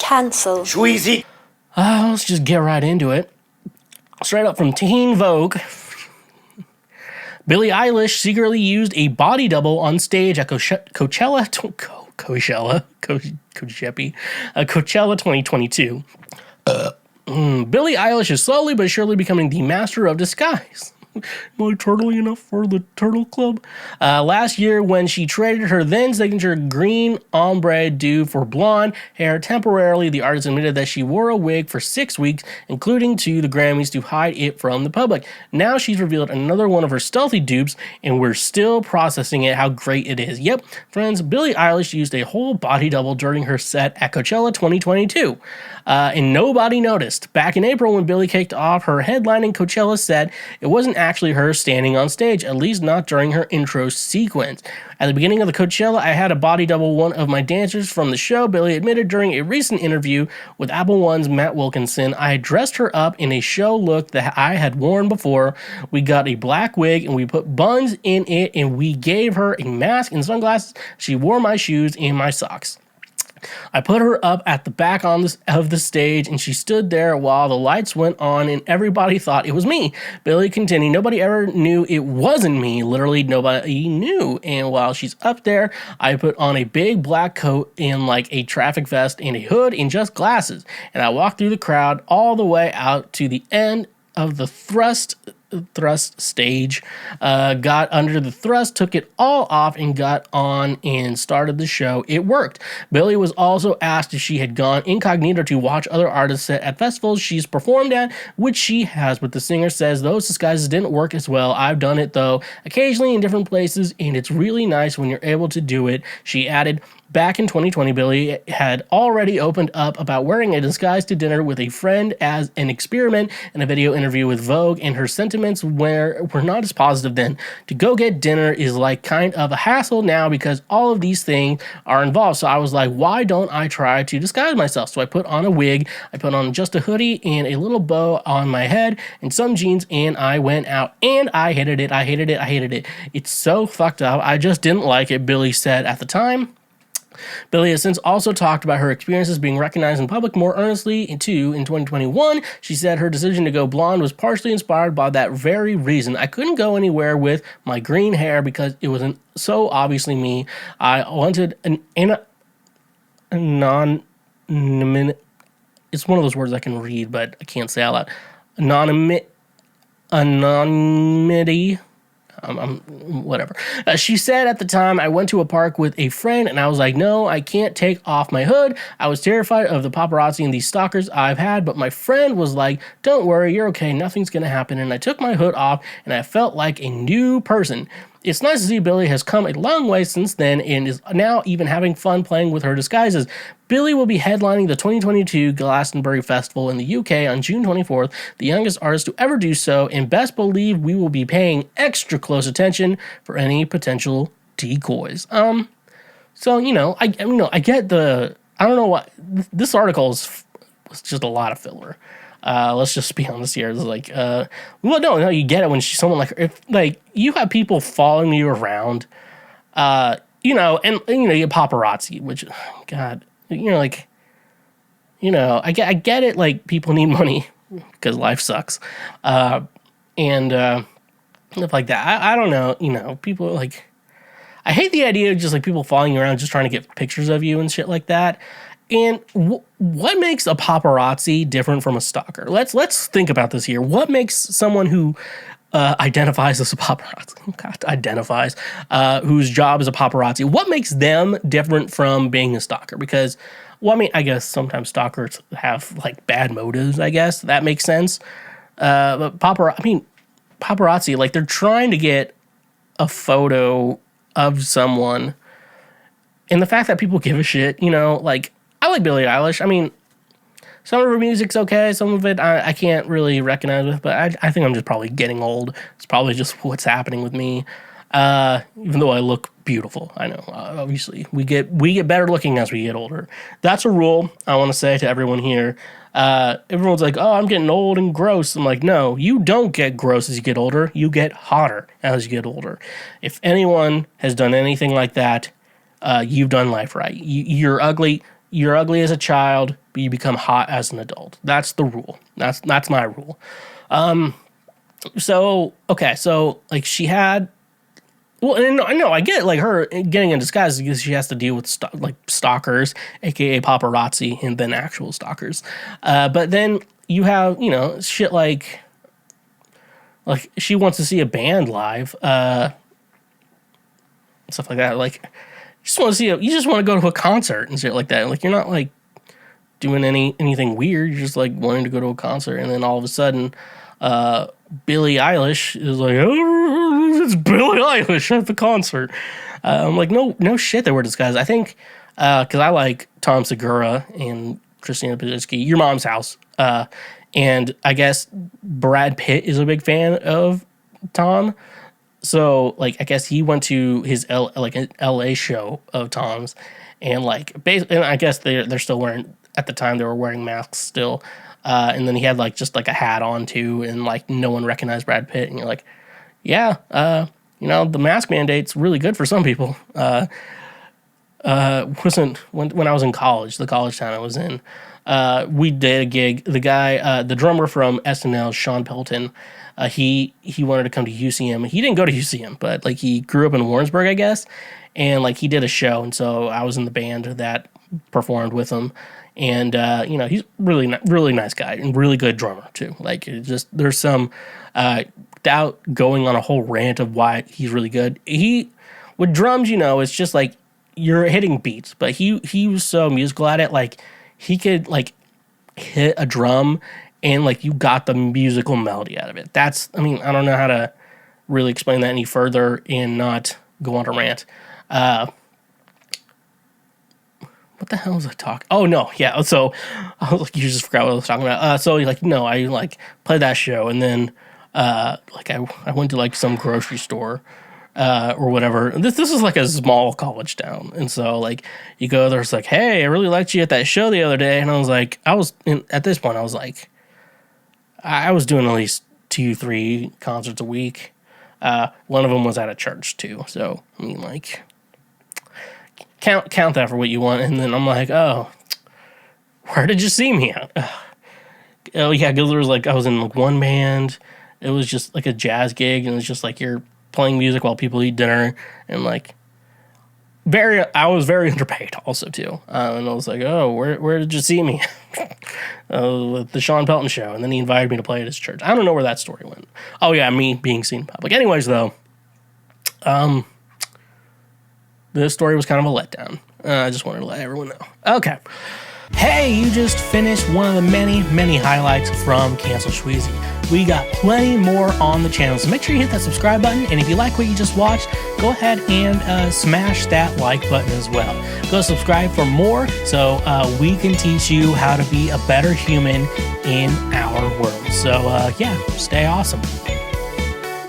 Cancel. Schweezy. Let's just get right into it. Straight up from Teen Vogue. Billie Eilish secretly used a body double on stage at Coachella 2022. Billie Eilish is slowly but surely becoming the master of disguise. Am I turtly enough for the Turtle Club? Last year, when she traded her then signature green ombre do for blonde hair temporarily, the artist admitted that she wore a wig for 6 weeks, including to the Grammys, to hide it from the public. Now she's revealed another one of her stealthy dupes, and we're still processing it, how great it is. Yep, friends, Billie Eilish used a whole body double during her set at Coachella 2022. And nobody noticed. Back in April, when Billie kicked off her headlining Coachella set, it wasn't actually her standing on stage, at least not during her intro sequence. At the beginning of the Coachella, I had a body double one of my dancers from the show, Billie admitted during a recent interview with Apple One's Matt Wilkinson. I had dressed her up in a show look that I had worn before. We got a black wig and we put buns in it, and we gave her a mask and sunglasses. She wore my shoes and my socks. I put her up at the back of the stage, and she stood there while the lights went on, and everybody thought it was me. Billie continued, nobody ever knew it wasn't me. Literally, nobody knew. And while she's up there, I put on a big black coat and like a traffic vest and a hood and just glasses. And I walked through the crowd all the way out to the end of the thrust stage, got under the thrust, took it all off, and got on and started the show. It worked. Billie was also asked if she had gone incognito to watch other artists at festivals she's performed at, which she has, but the singer says those disguises didn't work as well. I've done it, though, occasionally in different places, and it's really nice when you're able to do it. She added, back in 2020, Billie had already opened up about wearing a disguise to dinner with a friend as an experiment in a video interview with Vogue, and her sentiments were not as positive then. To go get dinner is like kind of a hassle now because all of these things are involved. So I was like, why don't I try to disguise myself? So I put on a wig, I put on just a hoodie and a little bow on my head and some jeans, and I went out, and I hated it. I hated it. It's so fucked up. I just didn't like it, Billie said at the time. Billie has since also talked about her experiences being recognized in public more earnestly, too. In 2021, she said her decision to go blonde was partially inspired by that very reason. I couldn't go anywhere with my green hair because it wasn't so obviously me. I wanted a it's one of those words I can read, but I can't say out loud. Anonymity. Whatever. She said at the time, I went to a park with a friend and I was like, no, I can't take off my hood. I was terrified of the paparazzi and these stalkers I've had, but my friend was like, don't worry, you're okay, nothing's gonna happen. And I took my hood off and I felt like a new person. It's nice to see Billie has come a long way since then and is now even having fun playing with her disguises. Billie will be headlining the 2022 Glastonbury Festival in the UK on June 24th, the youngest artist to ever do so, and best believe we will be paying extra close attention for any potential decoys. So, I get I don't know what, this article was just a lot of filler. Let's just be honest here. It's like, no, you get it when she's someone like her. If like you have people following you around, and you get paparazzi, which, God, I get it. Like people need money because life sucks, and stuff like that. I don't know. People like, I hate the idea of just like people following you around, just trying to get pictures of you and shit like that. And what makes a paparazzi different from a stalker? Let's think about this here. What makes someone who identifies as a paparazzi, whose job is a paparazzi, what makes them different from being a stalker? Because, I guess sometimes stalkers have like bad motives, I guess. That makes sense. But paparazzi, like they're trying to get a photo of someone. And the fact that people give a shit, like, I like Billie Eilish. Some of her music's okay. Some of it I can't really recognize with, but I think I'm just probably getting old. It's probably just what's happening with me. Even though I look beautiful, I know. Obviously, we get better looking as we get older. That's a rule I want to say to everyone here. Everyone's like, oh, I'm getting old and gross. I'm like, no, you don't get gross as you get older. You get hotter as you get older. If anyone has done anything like that, you've done life right. You're ugly. you're ugly as a child, but you become hot as an adult. That's the rule. That's my rule. So like she had. Well, and no, I get like her getting in disguise because she has to deal with stalkers, aka paparazzi, and then actual stalkers. But then you have shit like she wants to see a band live, stuff like that. Like you just want to go to a concert and shit like that. Like you're not like doing anything weird. You're just like wanting to go to a concert, and then all of a sudden, Billie Eilish is like, oh, it's Billie Eilish at the concert. I'm like, no shit, they were disguised. I think because I like Tom Segura and Christina Pazsitzky, Your Mom's House, and I guess Brad Pitt is a big fan of Tom. So like I guess he went to his an LA show of Tom's, and like and I guess they're still wearing, at the time they were wearing masks still. And then he had like just like a hat on too, and like no one recognized Brad Pitt, and you're like, yeah, the mask mandate's really good for some people. Wasn't when I was in college, the college town I was in, we did a gig. The guy, the drummer from SNL, Sean Pelton, he wanted to come to UCM. He didn't go to UCM, but like he grew up in Warrensburg, I guess, and like he did a show, and so I was in the band that performed with him. And, he's really nice guy and really good drummer, too. Like, there's some doubt going on a whole rant of why he's really good. With drums, it's just like you're hitting beats, but he was so musical at it. Like, he could, like, hit a drum and, like, you got the musical melody out of it. I don't know how to really explain that any further and not go on a rant. What the hell was I talking? Oh, no, yeah. So I was like, you just forgot what I was talking about. I like played that show, and then I went to like some grocery store or whatever. This is like a small college town, and so like you go there, it's like, hey, I really liked you at that show the other day, and I was like, at this point, I was like, I was doing at least 2-3 concerts a week. One of them was at a church too, so I mean like. Count that for what you want, and then I'm like, oh, where did you see me at? Oh yeah, because there was like I was in like one band. It was just like a jazz gig, and it's just like you're playing music while people eat dinner, and like I was very underpaid also too, and I was like, oh, where did you see me? At the Sean Pelton show, and then he invited me to play at his church. I don't know where that story went. Oh yeah, me being seen in public. Anyways, though, this story was kind of a letdown. I just wanted to let everyone know. Okay. Hey, you just finished one of the many, many highlights from Cancel Schweezy. We got plenty more on the channel, so make sure you hit that subscribe button. And if you like what you just watched, go ahead and smash that like button as well. Go subscribe for more so we can teach you how to be a better human in our world. So, stay awesome.